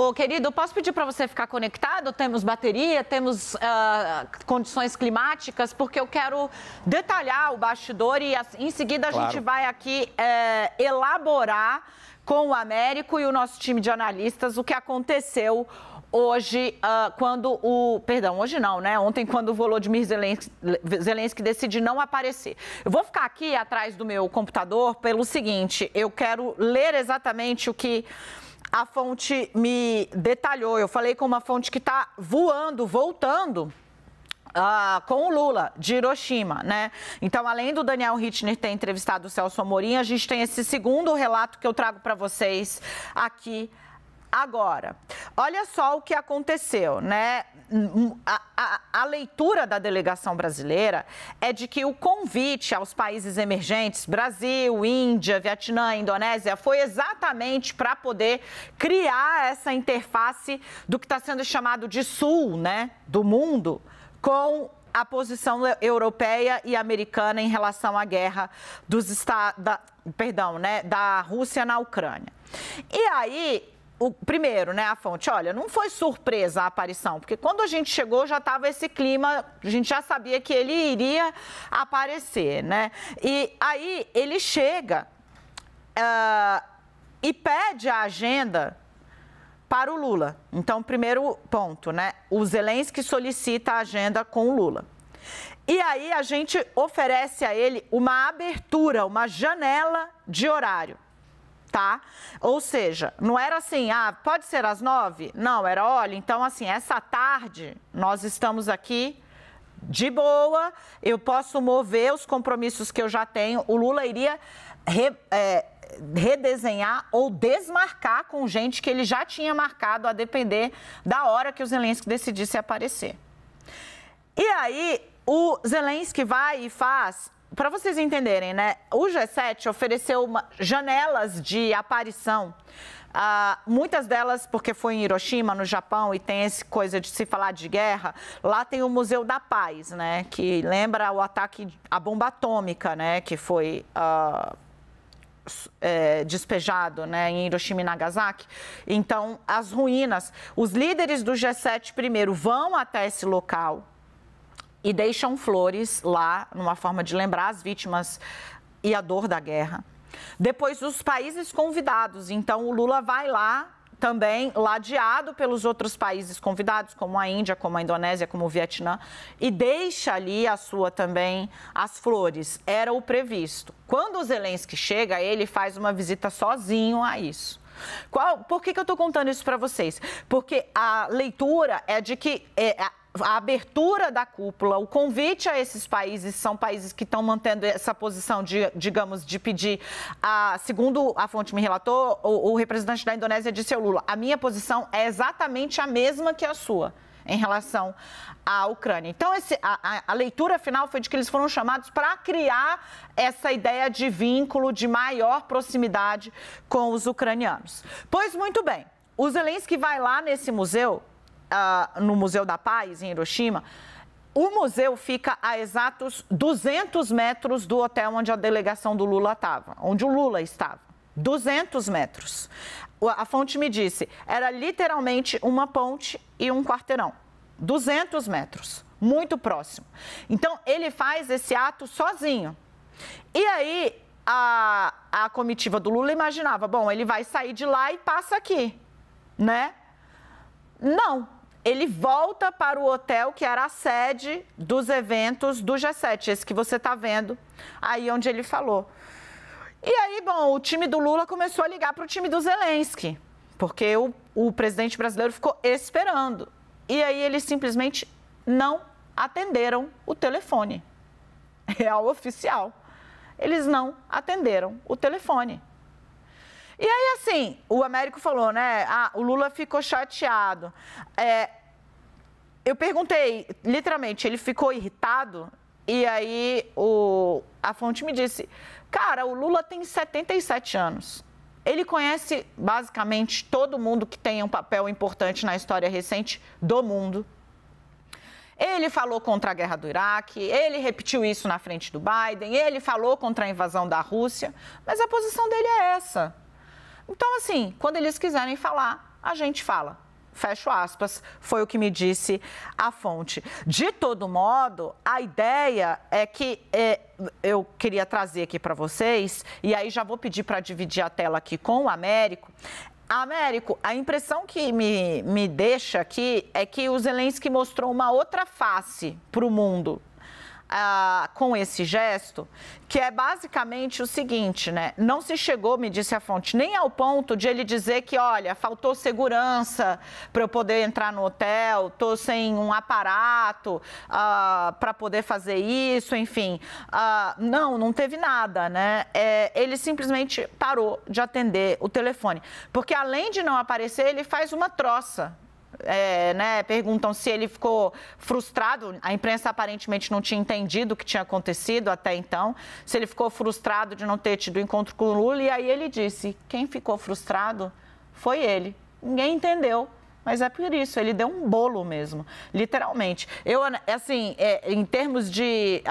Ô, querido, posso pedir para você ficar conectado? Temos bateria, temos condições climáticas, porque eu quero detalhar o bastidor e em seguida a gente vai aqui elaborar com o Américo e o nosso time de analistas o que aconteceu hoje, hoje não, né? Ontem, quando o Volodymyr Zelensky decide não aparecer. Eu vou ficar aqui atrás do meu computador pelo seguinte, eu quero ler exatamente o que a fonte me detalhou. Eu falei com uma fonte que está voltando com o Lula, de Hiroshima, né? Então, além do Daniel Rittner ter entrevistado o Celso Amorim, a gente tem esse segundo relato que eu trago para vocês aqui agora. Olha só o que aconteceu, né? A leitura da delegação brasileira é de que o convite aos países emergentes, Brasil, Índia, Vietnã, Indonésia, foi exatamente para poder criar essa interface do que está sendo chamado de Sul, né, do mundo, com a posição europeia e americana em relação à guerra da Rússia na Ucrânia. E aí, primeiro, né, a fonte, olha, não foi surpresa a aparição, porque quando a gente chegou já estava esse clima, a gente já sabia que ele iria aparecer, né? E aí ele chega e pede a agenda para o Lula. Então, primeiro ponto, né, o Zelensky solicita a agenda com o Lula. E aí a gente oferece a ele uma abertura, uma janela de horário. Tá? Ou seja, não era assim, pode ser às 9? Não, era, olha, então assim, essa tarde nós estamos aqui de boa, eu posso mover os compromissos que eu já tenho. O Lula iria redesenhar ou desmarcar com gente que ele já tinha marcado, a depender da hora que o Zelensky decidisse aparecer. E aí, o Zelensky vai e faz... Para vocês entenderem, né? O G7 ofereceu janelas de aparição, muitas delas porque foi em Hiroshima, no Japão, e tem essa coisa de se falar de guerra. Lá tem o Museu da Paz, né? Que lembra o ataque à bomba atômica, né? Que foi despejado, né, em Hiroshima e Nagasaki. Então, as ruínas, os líderes do G7 primeiro vão até esse local e deixam flores lá, numa forma de lembrar as vítimas e a dor da guerra. Depois, os países convidados. Então, o Lula vai lá também, ladeado pelos outros países convidados, como a Índia, como a Indonésia, como o Vietnã, e deixa ali também as flores. Era o previsto. Quando o Zelensky chega, ele faz uma visita sozinho a isso. Por que eu estou contando isso para vocês? Porque a leitura é de que... a abertura da cúpula, o convite a esses países, são países que estão mantendo essa posição de, digamos, de pedir, segundo a fonte me relatou, o representante da Indonésia disse ao Lula, a minha posição é exatamente a mesma que a sua em relação à Ucrânia. Então, a leitura final foi de que eles foram chamados para criar essa ideia de vínculo, de maior proximidade com os ucranianos. Pois muito bem, o Zelensky vai lá nesse museu, no Museu da Paz, em Hiroshima. O museu fica a exatos 200 metros do hotel onde a delegação do Lula estava, onde o Lula estava. 200 metros. A fonte me disse, era literalmente uma ponte e um quarteirão. 200 metros, muito próximo. Então, ele faz esse ato sozinho. E aí, a comitiva do Lula imaginava, bom, ele vai sair de lá e passa aqui, né? Não. Ele volta para o hotel que era a sede dos eventos do G7, esse que você está vendo aí onde ele falou. E aí, bom, o time do Lula começou a ligar para o time do Zelensky, porque o presidente brasileiro ficou esperando. E aí eles simplesmente não atenderam o telefone. Real oficial. Eles não atenderam o telefone. E aí, assim, o Américo falou, né? O Lula ficou chateado. Eu perguntei, literalmente, ele ficou irritado? E aí, a fonte me disse, cara, o Lula tem 77 anos. Ele conhece, basicamente, todo mundo que tenha um papel importante na história recente do mundo. Ele falou contra a guerra do Iraque, ele repetiu isso na frente do Biden, ele falou contra a invasão da Rússia, mas a posição dele é essa. Então, assim, quando eles quiserem falar, a gente fala. Fecho aspas, foi o que me disse a fonte. De todo modo, a ideia é que eu queria trazer aqui para vocês, e aí já vou pedir para dividir a tela aqui com o Américo. Américo, a impressão que me deixa aqui é que o Zelensky mostrou uma outra face para o mundo. Com esse gesto, que é basicamente o seguinte, né? Não se chegou, me disse a fonte, nem ao ponto de ele dizer que, olha, faltou segurança para eu poder entrar no hotel, estou sem um aparato para poder fazer isso, enfim. Não teve nada, né? Ele simplesmente parou de atender o telefone. Porque além de não aparecer, ele faz uma troça. Perguntam se ele ficou frustrado, a imprensa aparentemente não tinha entendido o que tinha acontecido até então, se ele ficou frustrado de não ter tido encontro com o Lula, e aí ele disse, quem ficou frustrado foi ele, ninguém entendeu, mas é por isso, ele deu um bolo mesmo, literalmente. Eu, assim, em termos de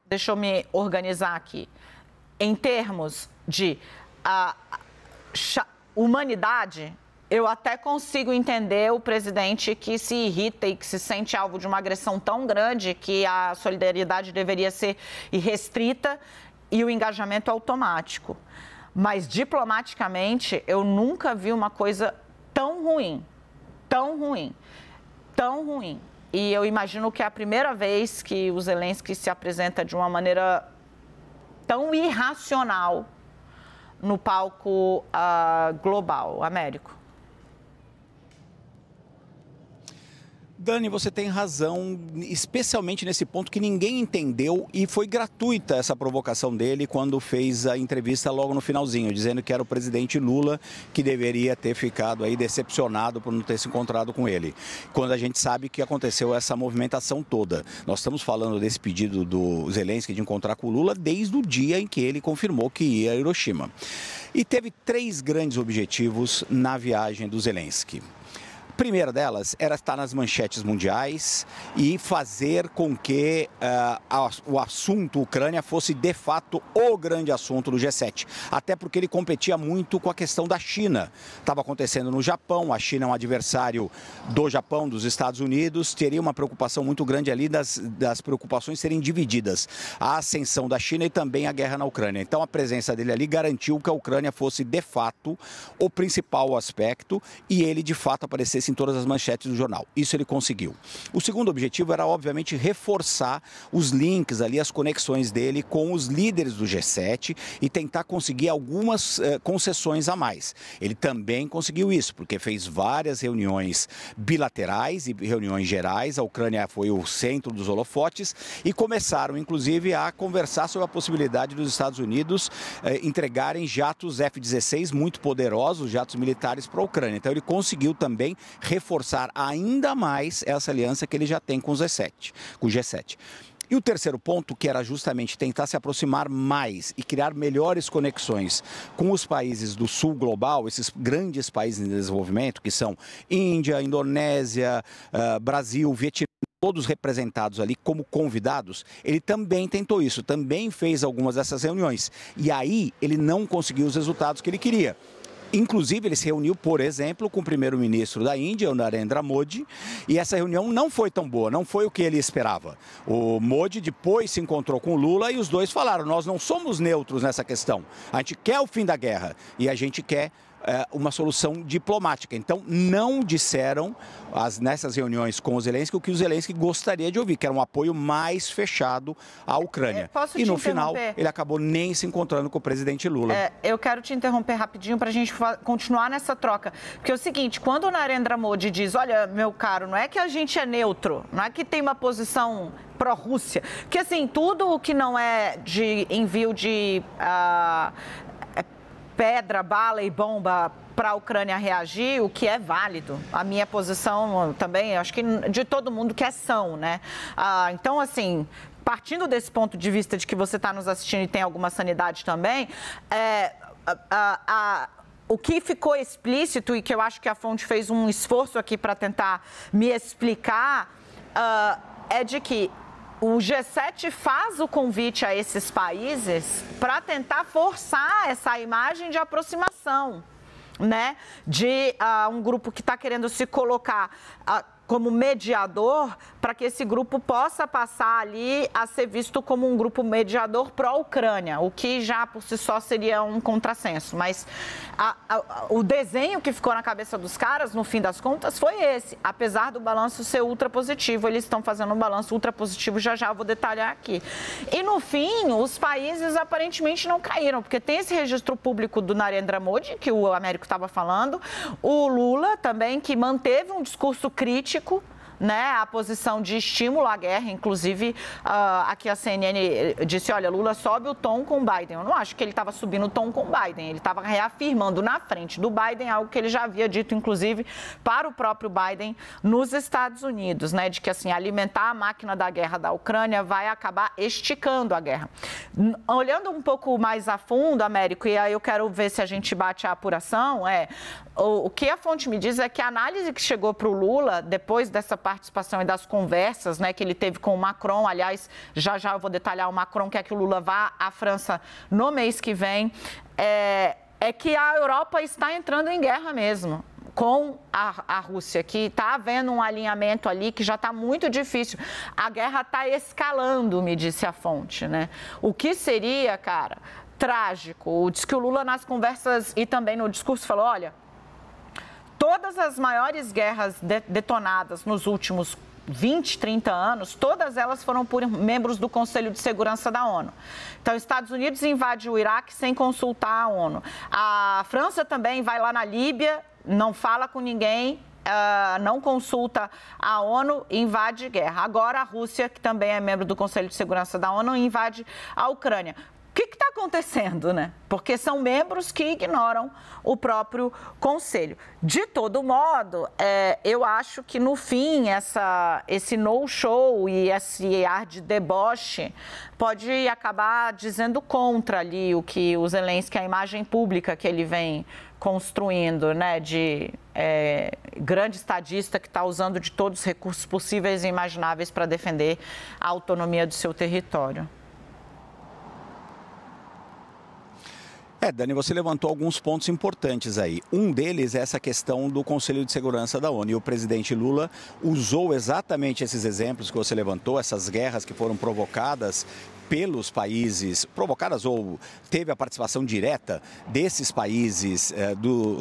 deixa eu me organizar aqui, em termos de humanidade, eu até consigo entender o presidente que se irrita e que se sente alvo de uma agressão tão grande que a solidariedade deveria ser irrestrita e o engajamento automático. Mas, diplomaticamente, eu nunca vi uma coisa tão ruim, tão ruim, tão ruim. E eu imagino que é a primeira vez que o Zelensky se apresenta de uma maneira tão irracional no palco global. Américo. Dani, você tem razão, especialmente nesse ponto que ninguém entendeu e foi gratuita essa provocação dele quando fez a entrevista logo no finalzinho, dizendo que era o presidente Lula que deveria ter ficado aí decepcionado por não ter se encontrado com ele. Quando a gente sabe que aconteceu essa movimentação toda. Nós estamos falando desse pedido do Zelensky de encontrar com o Lula desde o dia em que ele confirmou que ia a Hiroshima. E teve 3 grandes objetivos na viagem do Zelensky. A primeira delas era estar nas manchetes mundiais e fazer com que o assunto Ucrânia fosse de fato o grande assunto do G7. Até porque ele competia muito com a questão da China. Estava acontecendo no Japão, a China é um adversário do Japão, dos Estados Unidos, teria uma preocupação muito grande ali das preocupações serem divididas. A ascensão da China e também a guerra na Ucrânia. Então a presença dele ali garantiu que a Ucrânia fosse de fato o principal aspecto e ele de fato aparecesse em todas as manchetes do jornal. Isso ele conseguiu. O segundo objetivo era, obviamente, reforçar os links ali, as conexões dele com os líderes do G7 e tentar conseguir algumas concessões a mais. Ele também conseguiu isso, porque fez várias reuniões bilaterais e reuniões gerais. A Ucrânia foi o centro dos holofotes e começaram, inclusive, a conversar sobre a possibilidade dos Estados Unidos entregarem jatos F-16 muito poderosos, jatos militares para a Ucrânia. Então, ele conseguiu também reforçar ainda mais essa aliança que ele já tem com o G7. E o terceiro ponto, que era justamente tentar se aproximar mais e criar melhores conexões com os países do sul global, esses grandes países em desenvolvimento, que são Índia, Indonésia, Brasil, Vietnã, todos representados ali como convidados, ele também tentou isso, também fez algumas dessas reuniões. E aí ele não conseguiu os resultados que ele queria. Inclusive, ele se reuniu, por exemplo, com o primeiro-ministro da Índia, o Narendra Modi, e essa reunião não foi tão boa, não foi o que ele esperava. O Modi depois se encontrou com o Lula e os dois falaram, nós não somos neutros nessa questão, a gente quer o fim da guerra e a gente quer uma solução diplomática. Então, não disseram nessas reuniões com o Zelensky o que o Zelensky gostaria de ouvir, que era um apoio mais fechado à Ucrânia. E no final, ele acabou nem se encontrando com o presidente Lula. Eu quero te interromper rapidinho para a gente continuar nessa troca. Porque é o seguinte, quando o Narendra Modi diz, olha, meu caro, não é que a gente é neutro, não é que tem uma posição pró-Rússia, porque assim, tudo o que não é de envio de pedra, bala e bomba para a Ucrânia reagir, o que é válido. A minha posição também, acho que de todo mundo que é são, né? Então, assim, partindo desse ponto de vista de que você está nos assistindo e tem alguma sanidade também, o que ficou explícito e que eu acho que a fonte fez um esforço aqui para tentar me explicar é de que o G7 faz o convite a esses países para tentar forçar essa imagem de aproximação, né? De um grupo que está querendo se colocar como mediador, para que esse grupo possa passar ali a ser visto como um grupo mediador pró-Ucrânia, o que já por si só seria um contrassenso. Mas o desenho que ficou na cabeça dos caras, no fim das contas, foi esse. Apesar do balanço ser ultra positivo, eles estão fazendo um balanço ultra positivo, já eu vou detalhar aqui. E no fim, os países aparentemente não caíram, porque tem esse registro público do Narendra Modi, que o Américo estava falando, o Lula também, que manteve um discurso crítico, né, a posição de estímulo à guerra. Inclusive, aqui a CNN disse, olha, Lula sobe o tom com o Biden. Eu não acho que ele estava subindo o tom com o Biden, ele estava reafirmando na frente do Biden algo que ele já havia dito, inclusive, para o próprio Biden nos Estados Unidos, né, de que, assim, alimentar a máquina da guerra da Ucrânia vai acabar esticando a guerra. Olhando um pouco mais a fundo, Américo, e aí eu quero ver se a gente bate a apuração, o que a fonte me diz é que a análise que chegou para o Lula, depois dessa participação e das conversas, né, que ele teve com o Macron, aliás, já eu vou detalhar, o Macron quer que o Lula vá à França no mês que vem, é que a Europa está entrando em guerra mesmo com a Rússia, que está havendo um alinhamento ali que já está muito difícil. A guerra está escalando, me disse a fonte, né? O que seria, cara, trágico. Diz que o Lula, nas conversas e também no discurso, falou, olha, todas as maiores guerras detonadas nos últimos 20, 30 anos, todas elas foram por membros do Conselho de Segurança da ONU. Então, os Estados Unidos invade o Iraque sem consultar a ONU. A França também vai lá na Líbia, não fala com ninguém, não consulta a ONU, invade guerra. Agora, a Rússia, que também é membro do Conselho de Segurança da ONU, invade a Ucrânia. O que está acontecendo, né? Porque são membros que ignoram o próprio Conselho. De todo modo, eu acho que, no fim, esse no-show e esse ar de deboche pode acabar dizendo contra ali o que o Zelensky, a imagem pública que ele vem construindo, né, de grande estadista que está usando de todos os recursos possíveis e imagináveis para defender a autonomia do seu território. Dani, você levantou alguns pontos importantes aí. Um deles é essa questão do Conselho de Segurança da ONU. E o presidente Lula usou exatamente esses exemplos que você levantou, essas guerras que foram provocadas pelos países, provocadas ou teve a participação direta desses países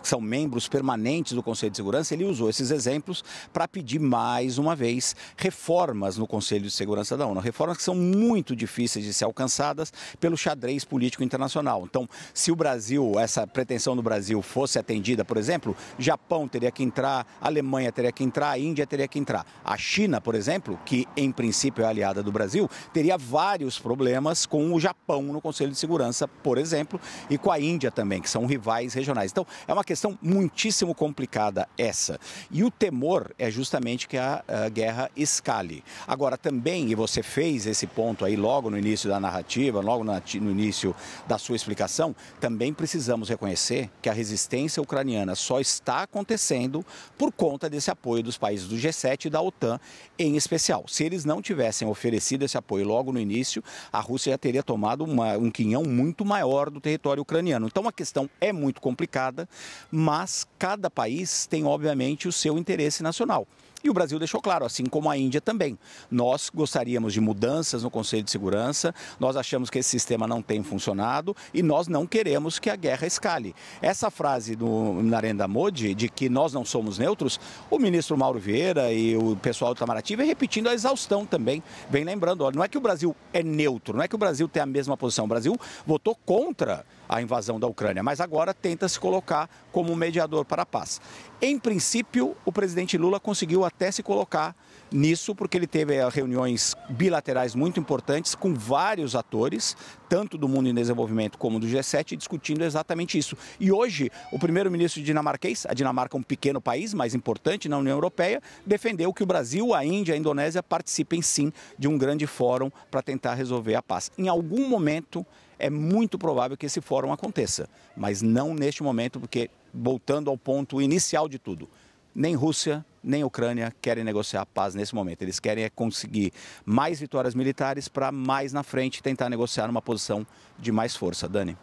que são membros permanentes do Conselho de Segurança. Ele usou esses exemplos para pedir, mais uma vez, reformas no Conselho de Segurança da ONU. Reformas que são muito difíceis de ser alcançadas pelo xadrez político internacional. Então, se o Brasil, essa pretensão do Brasil fosse atendida, por exemplo, Japão teria que entrar, Alemanha teria que entrar, a Índia teria que entrar. A China, por exemplo, que em princípio é aliada do Brasil, teria vários problemas com o Japão no Conselho de Segurança, por exemplo, e com a Índia também, que são rivais regionais. Então, é uma questão muitíssimo complicada essa. E o temor é justamente que a guerra escale. Agora, também, e você fez esse ponto aí logo no início da narrativa, logo no início da sua explicação, também precisamos reconhecer que a resistência ucraniana só está acontecendo por conta desse apoio dos países do G7 e da OTAN em especial. Se eles não tivessem oferecido esse apoio logo no início, a Rússia já teria tomado um quinhão muito maior do território ucraniano. Então a questão é muito complicada, mas cada país tem, obviamente, o seu interesse nacional. E o Brasil deixou claro, assim como a Índia também. Nós gostaríamos de mudanças no Conselho de Segurança, nós achamos que esse sistema não tem funcionado e nós não queremos que a guerra escale. Essa frase do Narendra Modi, de que nós não somos neutros, o ministro Mauro Vieira e o pessoal do Itamaraty vem repetindo a exaustão também. Vem lembrando, olha, não é que o Brasil é neutro, não é que o Brasil tem a mesma posição. O Brasil votou contra a invasão da Ucrânia, mas agora tenta se colocar como mediador para a paz. Em princípio, o presidente Lula conseguiu até se colocar nisso, porque ele teve reuniões bilaterais muito importantes com vários atores, tanto do mundo em desenvolvimento como do G7, discutindo exatamente isso. E hoje, o primeiro-ministro dinamarquês, a Dinamarca é um pequeno país, mas importante na União Europeia, defendeu que o Brasil, a Índia, a Indonésia participem sim de um grande fórum para tentar resolver a paz. Em algum momento, é muito provável que esse fórum aconteça, mas não neste momento, porque, voltando ao ponto inicial de tudo, nem Rússia, nem a Ucrânia querem negociar a paz nesse momento. Eles querem conseguir mais vitórias militares para mais na frente tentar negociar numa posição de mais força. Dani.